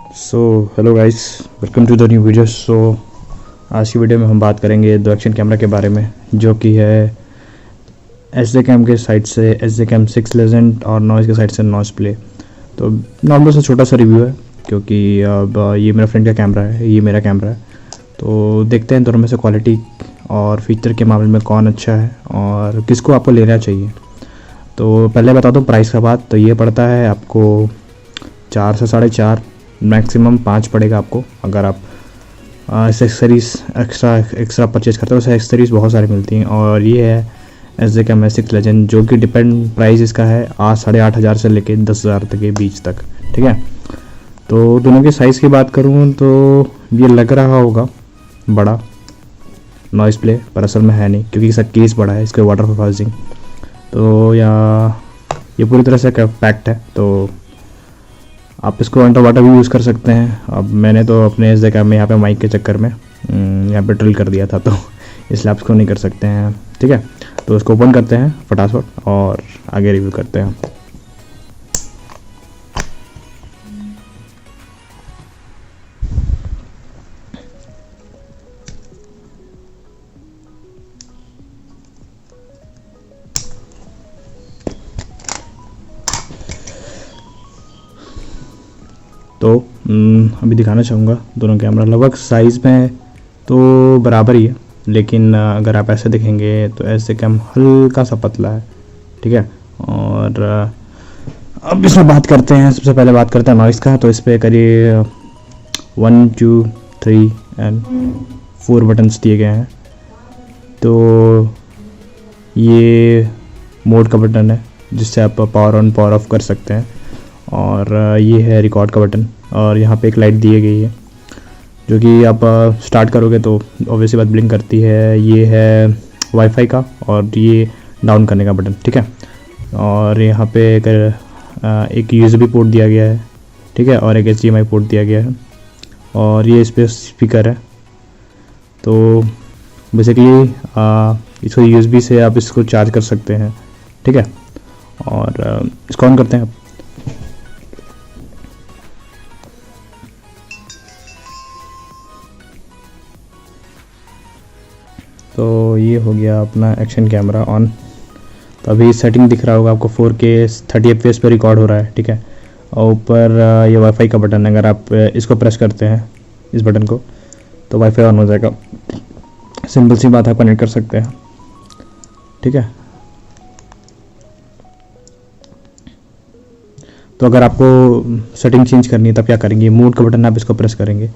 So hello guys, welcome to the new video. आज की video में हम बात करेंगे दो एक्शन कैमरा के बारे में, जो कि है एस जे कैम के साइड से एस जे कैम 6 लेजेंड और नॉइज़ के साइड से नॉइज़ प्ले। तो नॉर्मल सा छोटा सा रिव्यू है, क्योंकि अब ये मेरा फ्रेंड का कैमरा है, ये मेरा कैमरा है। तो देखते हैं दोनों में से क्वालिटी और फीचर के मामले में कौन अच्छा है और किसको आपको लेना चाहिए। तो पहले बता दूँ प्राइस का बात। तो ये पड़ता है आपको 4 से 4.5, मैक्सिमम 5 पड़ेगा आपको, अगर आप एक्सेसरीज़ एक्स्ट्रा परचेज करते हो। वैसे एक्सेसरीज़ बहुत सारी मिलती हैं। और ये है एस जे कैम 6 लेजेंड, जो कि डिपेंड प्राइस इसका है 8,500 से लेके 10,000 तक के बीच तक, ठीक है। तो दोनों के साइज़ की बात करूँ तो ये लग रहा होगा बड़ा नॉइज़ प्ले, पर असल में है नहीं, क्योंकि इसका केस बड़ा है, इसके वाटर प्रूफ हाउसिंग। तो ये पूरी तरह से पैक्ड है, तो आप इसको अंडर वाटर भी यूज़ कर सकते हैं। अब मैंने तो अपने इस जगह में यहाँ पे माइक के चक्कर में यहाँ पे ड्रिल कर दिया था, तो इसलिए आप इसको नहीं कर सकते हैं, ठीक है। तो इसको ओपन करते हैं फटाफट और आगे रिव्यू करते हैं। तो अभी दिखाना चाहूँगा दोनों कैमरा लगभग साइज़ में तो बराबर ही है, लेकिन अगर आप ऐसे देखेंगे तो ऐसे कैम हल्का सा पतला है, ठीक है। और अब इसमें बात करते हैं, सबसे पहले बात करते हैं नॉइज़ का। तो इस पर करीब 1 2 3 एंड 4 बटन्स दिए गए हैं। तो ये मोड का बटन है, जिससे आप पावर ऑन पावर ऑफ कर सकते हैं। और ये है रिकॉर्ड का बटन, और यहाँ पे एक लाइट दी गई है, जो कि आप स्टार्ट करोगे तो ऑब्वियसली बात ब्लिंक करती है। ये है वाईफाई का, और ये डाउन करने का बटन, ठीक है। और यहाँ पे एक यूएसबी पोर्ट दिया गया है, ठीक है, और एक एचडीएमआई पोर्ट दिया गया है। और ये इस पर स्पीकर है। तो बेसिकली इसको यूएसबी से आप इसको चार्ज कर सकते हैं, ठीक है। और इसको ऑन करते हैं आप। तो ये हो गया अपना एक्शन कैमरा ऑन। तो अभी सेटिंग दिख रहा होगा आपको, 4K 30 FPS पे रिकॉर्ड हो रहा है, ठीक है। और ऊपर ये वाईफाई का बटन है, अगर आप इसको प्रेस करते हैं इस बटन को तो वाईफाई ऑन हो जाएगा। सिंपल सी बात, आप कनेक्ट कर सकते हैं, ठीक है। तो अगर आपको सेटिंग चेंज करनी है तब क्या करेंगे, मोड का बटन आप इसको प्रेस करेंगे।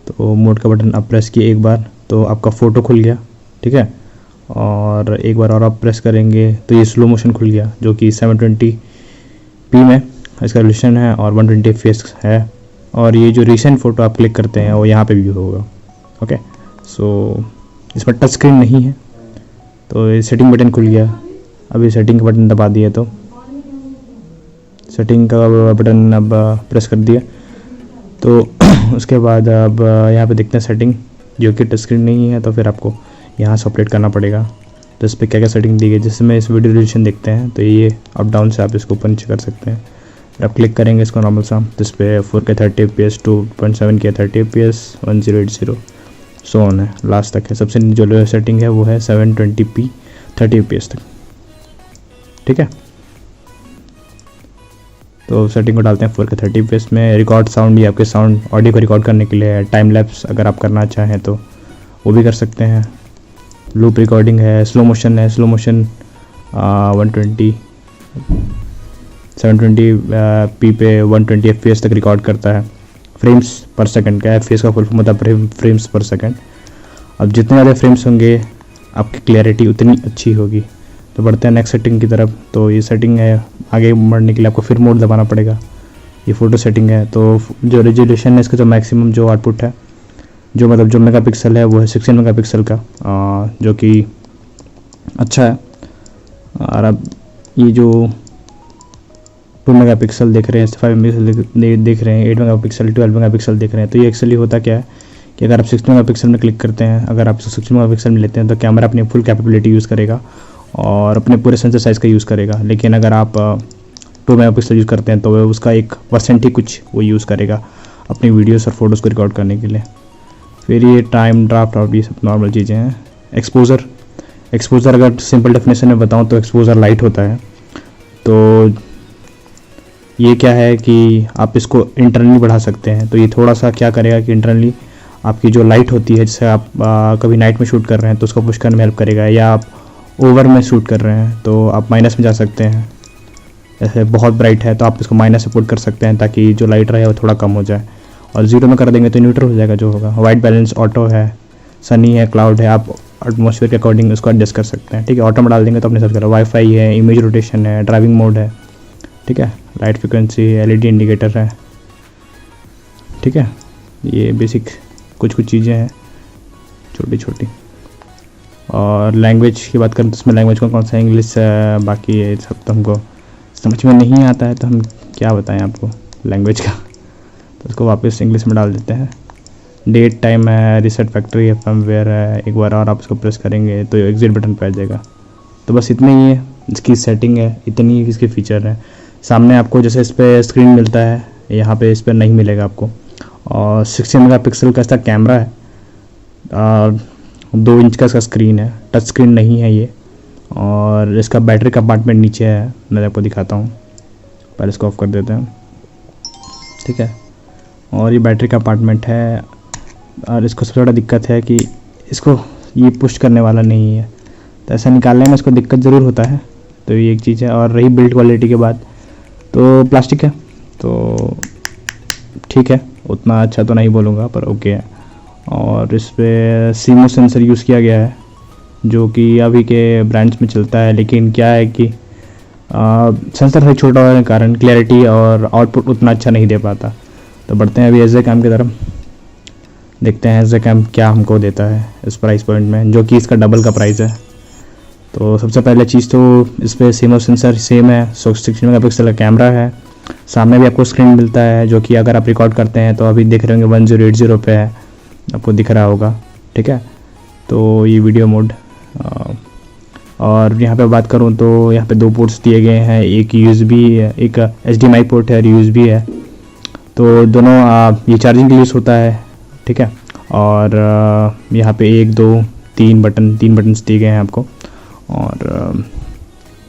तो मोड का बटन आप प्रेस किए एक बार तो आपका फ़ोटो खुल गया, ठीक है। और एक बार और आप प्रेस करेंगे तो ये स्लो मोशन खुल गया, जो कि 720p में इसका रेजोल्यूशन है और 120 FPS है। और ये जो रिसेंट फ़ोटो आप क्लिक करते हैं वो यहाँ पे भी होगा, ओके। सो इसमें टच स्क्रीन नहीं है। तो ये सेटिंग बटन खुल गया। अभी सेटिंग का बटन दबा दिया तो सेटिंग का बटन अब प्रेस कर दिया। तो उसके बाद अब यहाँ पे देखते हैं सेटिंग, जो कि टच स्क्रीन नहीं है, तो फिर आपको यहाँ से ऑपरेट करना पड़ेगा। तो इस पर क्या क्या सेटिंग दी गई, जिसमें इस वीडियो रेजोल्यूशन देखते हैं तो ये अप डाउन से आप इसको पंच कर सकते हैं। फिर आप क्लिक करेंगे इसको नॉर्मल सा, तो इस पर 4K 30 FPS, 2.7K 30 FPS, 1080 so on है, लास्ट तक है। सबसे जो लो सेटिंग है वो है 720p 30 FPS तक, ठीक है। तो सेटिंग को डालते हैं 4K 30 FPS में। रिकॉर्ड साउंड, ये आपके साउंड ऑडियो को रिकॉर्ड करने के लिए है। टाइम लैप्स अगर आप करना चाहें तो वो भी कर सकते हैं। लूप रिकॉर्डिंग है, स्लो मोशन है। स्लो मोशन 720p पे 120 FPS तक रिकॉर्ड करता है। फ्रेम्स पर सेकंड का, FPS का फुल फॉर्म होता है फ्रेम्स पर सेकंड। अब जितने ज़्यादा फ्रेम्स होंगे आपकी क्लैरिटी उतनी अच्छी होगी। तो बढ़ते हैं नेक्स्ट सेटिंग की तरफ। तो ये सेटिंग है, आगे बढ़ने के लिए आपको फिर मोड दबाना पड़ेगा। ये फ़ोटो सेटिंग है। तो जो रेजोल्यूशन है इसका, जो मैक्सिमम जो आउटपुट है, जो मतलब जो मेगापिक्सल है वो है 16 मेगापिक्सल का, जो कि अच्छा है। और अब ये जो 2 मेगापिक्सल देख रहे हैं, 5 मेगापिक्सल देख रहे हैं, 8 मेगापिक्सल, 12 मेगापिक्सल देख रहे हैं। तो ये एक्चुअली होता क्या है कि अगर आप 16 मेगापिक्सल में क्लिक करते हैं, अगर आप 16 मेगापिक्सल में लेते हैं तो कैमरा अपनी फुल कैपेबिलिटी यूज़ करेगा और अपने पूरे सेंसर साइज़ का यूज़ करेगा। लेकिन अगर आप 2 मेगापिक्सल यूज़ करते हैं तो उसका 1% ही कुछ वो यूज़ करेगा। अपनी वीडियोस और फोटोज़ को रिकॉर्ड करने के लिए। फिर ये टाइम ड्राफ्ट और ये सब नॉर्मल चीज़ें हैं। एक्सपोज़र अगर सिंपल डेफिनेशन में बताऊँ तो एक्सपोज़र लाइट होता है। तो ये क्या है कि आप इसको इंटरनली बढ़ा सकते हैं। तो ये थोड़ा सा क्या करेगा कि इंटरनली आपकी जो लाइट होती है, जैसे आप कभी नाइट में शूट कर रहे हैं तो उसको पुश करने में हेल्प करेगा, या आप ओवर में शूट कर रहे हैं तो आप माइनस में जा सकते हैं। जैसे बहुत ब्राइट है तो आप इसको माइनस से पुट कर सकते हैं ताकि जो लाइट रहे वो थोड़ा कम हो जाए, और ज़ीरो में कर देंगे तो न्यूट्रल हो जाएगा जो होगा। वाइट बैलेंस ऑटो है, सनी है, क्लाउड है, आप एटमॉस्फेयर के अकॉर्डिंग उसको एडजस्ट कर सकते हैं। ठीक है, ऑटो में डाल देंगे तो अपने सब करेगा। वाईफाई है, इमेज रोटेशन है, ड्राइविंग मोड है, ठीक है, लाइट फ्रिक्वेंसी, एलईडी इंडिकेटर है। ठीक है, ये बेसिक कुछ चीज़ें हैं छोटी छोटी। और लैंग्वेज की बात करें तो इसमें लैंग्वेज कौन सा इंग्लिश है, बाकी ये सब तो हमको समझ में नहीं आता है तो हम क्या बताएं आपको लैंग्वेज का, तो उसको वापस इंग्लिश में डाल देते हैं। डेट टाइम है, रीसेट फैक्ट्री है, फर्मवेयर है। एक बार और आप इसको प्रेस करेंगे तो एग्जिट बटन पे आ जाएगा। तो बस इतना ही है इसकी सेटिंग है, इतनी ही इसके फीचर है। सामने आपको जैसे इस पर स्क्रीन मिलता है, यहाँ पे इस पर नहीं मिलेगा आपको। और 16 मेगापिक्सल का इसका कैमरा है, 2 इंच का इसका स्क्रीन है, टच स्क्रीन नहीं है ये। और इसका बैटरी कंपार्टमेंट नीचे है, मैं आपको दिखाता हूँ। पहले इसको ऑफ कर देते हैं। ठीक है, और ये बैटरी कंपार्टमेंट है। और इसको सबसे बड़ा दिक्कत है कि इसको ये पुश करने वाला नहीं है, तो ऐसा निकालने में इसको दिक्कत ज़रूर होता है। तो ये एक चीज़ है। और रही बिल्ड क्वालिटी के बाद, तो प्लास्टिक है तो ठीक है, उतना अच्छा तो नहीं बोलूँगा पर ओके है। और इस पर सीमोस सेंसर यूज़ किया गया है जो कि अभी के ब्रांड्स में चलता है, लेकिन क्या है कि सेंसर साइज छोटा होने के कारण क्लैरिटी और आउटपुट उतना अच्छा नहीं दे पाता। तो बढ़ते हैं अभी एज ए कैम की तरफ, देखते हैं एज ए कैम क्या हमको देता है इस प्राइस पॉइंट में, जो कि इसका डबल का प्राइस है। तो सबसे पहले चीज़ तो इस पर सीमोस सेंसर सेम है, 16 मेगापिक्सल का कैमरा है। सामने भी आपको स्क्रीन मिलता है जो कि अगर आप रिकॉर्ड करते हैं तो अभी देख रहे होंगे 1080 पे है, आपको दिख रहा होगा। ठीक है, तो ये वीडियो मोड। और यहाँ पे बात करूँ तो यहाँ पे 2 पोर्ट्स दिए गए हैं, एक USB है, एक HDMI पोर्ट है और USB है। तो दोनों ये चार्जिंग के लिए यूज़ होता है। ठीक है, और यहाँ पे 1 2 3 बटन्स दिए गए हैं आपको, और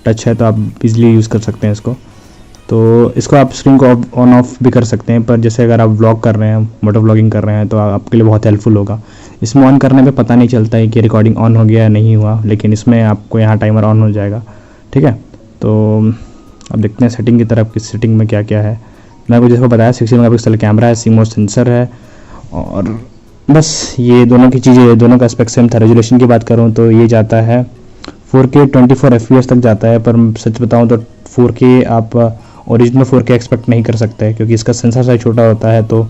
टच है तो आप इजीली यूज़ कर सकते हैं इसको। तो इसको आप स्क्रीन को ऑन ऑफ भी कर सकते हैं, पर जैसे अगर आप व्लॉग कर रहे हैं, मोटो व्लॉगिंग कर रहे हैं, तो आपके लिए बहुत हेल्पफुल होगा। इसमें ऑन करने पे पता नहीं चलता है कि रिकॉर्डिंग ऑन हो गया या नहीं हुआ, लेकिन इसमें आपको यहाँ टाइमर ऑन हो जाएगा। ठीक है, तो अब देखते हैं सेटिंग की तरफ, किस सेटिंग में क्या क्या है। मैं आपको जैसे बताया 16 मेगापिक्सल कैमरा है, सीमोस सेंसर है, और बस ये दोनों की चीज़ें, दोनों का एस्पेक्ट सेम था। रेजोल्यूशन की बात करूँ तो ये जाता है 4K 24 FPS तक जाता है, पर सच बताऊँ तो 4K आप ओरिजिनल 4K एक्सपेक्ट नहीं कर सकते, क्योंकि इसका सेंसर साइज छोटा होता है। तो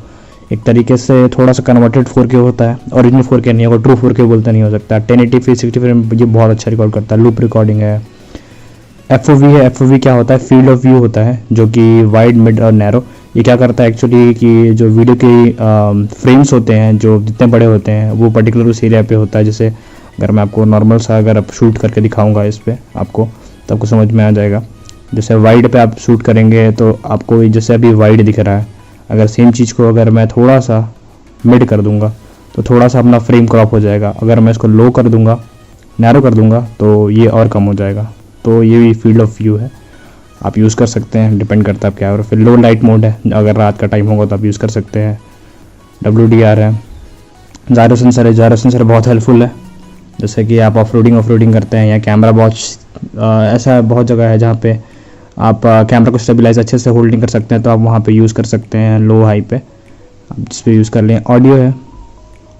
एक तरीके से थोड़ा सा कन्वर्टेड 4K होता है, ओरिजिनल 4K नहीं होगा, ट्रू 4K बोलते नहीं हो सकता। 1080p 60 फ्रेम ये बहुत अच्छा रिकॉर्ड करता है। लूप रिकॉर्डिंग है। FOV है, FOV क्या होता है, फील्ड ऑफ व्यू होता है, जो कि वाइड, मिड और नैरो। ये क्या करता है एक्चुअली कि जो वीडियो के फ्रेम्स होते हैं, जो जितने बड़े होते हैं, वो पर्टिकुलर उस एरिया पे होता है। जैसे अगर मैं आपको नॉर्मल सा अगर आप शूट करके दिखाऊंगा इस पर आपको, तो आपको समझ में आ जाएगा। जैसे वाइड पे आप शूट करेंगे तो आपको जैसे अभी वाइड दिख रहा है, अगर सेम चीज़ को अगर मैं थोड़ा सा मिड कर दूंगा तो थोड़ा सा अपना फ्रेम क्रॉप हो जाएगा। अगर मैं इसको लो कर दूंगा, नैरो कर दूंगा, तो ये और कम हो जाएगा। तो ये भी फील्ड ऑफ व्यू है, आप यूज़ कर सकते हैं, डिपेंड करता है आप क्या। और फिर लो लाइट मोड है, अगर रात का टाइम होगा तो आप यूज़ कर सकते हैं। WDR है, जायरो सेंसर है। जायरो सेंसर बहुत हेल्पफुल है, जैसे कि आप ऑफ रोडिंग करते हैं, या कैमरा बहुत ऐसा बहुत जगह है जहाँ पे आप कैमरा को स्टेबलाइज अच्छे से होल्डिंग कर सकते हैं, तो आप वहाँ पे यूज़ कर सकते हैं लो हाई पे, आप जिस पे यूज़ कर लें। ऑडियो है,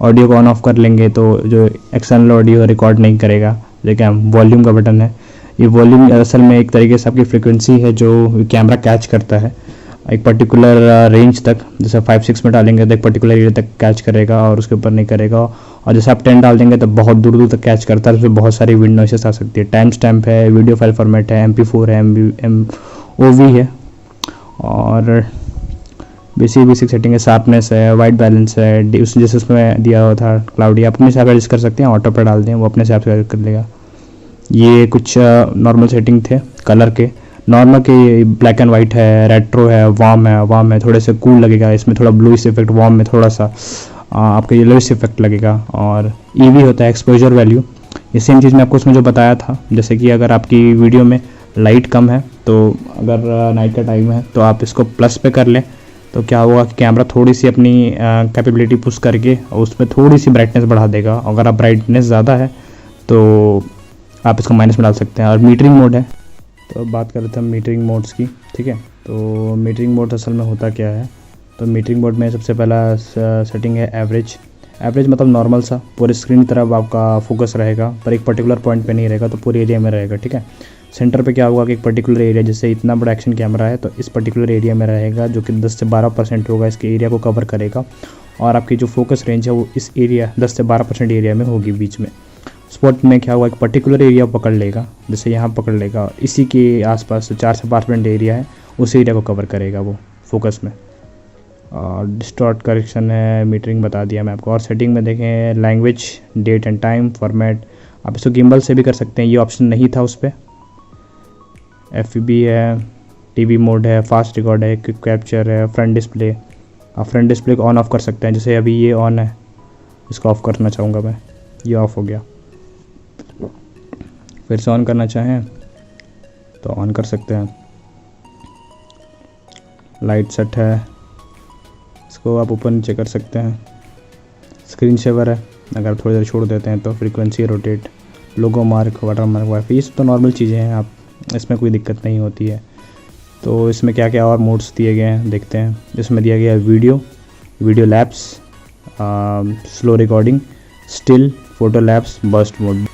ऑडियो को ऑन ऑफ कर लेंगे तो जो एक्सटर्नल ऑडियो रिकॉर्ड नहीं करेगा। लेकिन वॉल्यूम का बटन है, ये वॉल्यूम असल में एक तरीके से आपकी फ्रिक्वेंसी है जो कैमरा कैच करता है एक पर्टिकुलर रेंज तक। जैसे 5-6 में डालेंगे तो एक पर्टिकुलर एरिया तक कैच करेगा और उसके ऊपर नहीं करेगा, और जैसे आप 10 डाल देंगे तो बहुत दूर दूर तक कैच करता है। उसमें बहुत सारी विंड नॉइसेस आ सकती है। टाइम स्टैम्प है, वीडियो फाइल फॉर्मेट है, MP4 है, MOV है, और बेसिक सेटिंग है। शार्पनेस है, वाइट बैलेंस है, उस जैसे उसमें दिया हुआ था क्लाउडी, अपने हिसाब से एडजस्ट कर सकते हैं। ऑटो पर डाल दें, वो अपने हिसाब से कर लेगा। ये कुछ नॉर्मल सेटिंग थे कलर के। नॉर्मल के ब्लैक एंड वाइट है, रेट्रो है, वार्म है, थोड़े से कूल लगेगा, इसमें थोड़ा ब्लूइश इफेक्ट, वार्म में थोड़ा सा आपका येलोइश इफेक्ट लगेगा। और ईवी होता है एक्सपोजर वैल्यू, ये सेम चीज़ मैं आपको उसमें जो बताया था। जैसे कि अगर आपकी वीडियो में लाइट कम है, तो अगर नाइट का टाइम है तो आप इसको प्लस पे कर लें, तो क्या होगा कि कैमरा थोड़ी सी अपनी कैपेबिलिटी पुश करके और उसमें थोड़ी सी ब्राइटनेस बढ़ा देगा। अगर आप ब्राइटनेस ज़्यादा है तो आप इसको माइनस में डाल सकते हैं। और मीटरिंग मोड है, तो अब बात कर रहे थे हम मीटरिंग मोड्स की, ठीक है। तो मीटरिंग मोड असल में होता क्या है, तो मीटरिंग मोड में सबसे पहला सेटिंग है एवरेज। एवरेज मतलब नॉर्मल सा, पूरे स्क्रीन की तरफ आपका फोकस रहेगा, पर एक पर्टिकुलर पॉइंट पे नहीं रहेगा, तो पूरे एरिया में रहेगा, ठीक है। सेंटर पे क्या होगा कि एक पर्टिकुलर एरिया, जैसे इतना बड़ा एक्शन कैमरा है तो इस पर्टिकुलर एरिया में रहेगा, जो कि 10 से 12% होगा, इसके एरिया को कवर करेगा। और आपकी जो फोकस रेंज है वो इस एरिया 10 से 12% एरिया में होगी बीच में। स्पॉट में क्या होगा, एक पर्टिकुलर एरिया पकड़ लेगा, जैसे यहाँ पकड़ लेगा, इसी के आसपास 4 से 5% एरिया है, उस एरिया को कवर करेगा वो फोकस में। और डिस्टॉर्ट करेक्शन है, मीटरिंग बता दिया मैं आपको। और सेटिंग में देखें language, date and time, format, आप इसको गिम्बल से भी कर सकते हैं, ये ऑप्शन नहीं था उस पर। FPV है, TV मोड है, फास्ट रिकॉर्ड है, क्विक कैप्चर है, फ्रंट डिस्प्ले, आप फ्रंट डिस्प्ले को ऑन ऑफ कर सकते हैं। जैसे अभी ये ऑन है, इसको ऑफ करना चाहूँगा मैं, ये ऑफ हो गया, फिर से ऑन करना चाहें तो ऑन कर सकते हैं। लाइट सेट है, इसको आप ऊपर नीचे कर सकते हैं। स्क्रीन सेवर है, अगर थोड़ी देर छोड़ देते हैं तो फ्रीक्वेंसी, रोटेट, लोगो मार्क, वाटर मार्क, वाईफाई, ये सब तो नॉर्मल चीज़ें हैं, आप इसमें कोई दिक्कत नहीं होती है। तो इसमें क्या क्या और मोड्स दिए गए हैं देखते हैं। इसमें दिया गया है video lapse, slow recording, still, photo lapse, burst mode.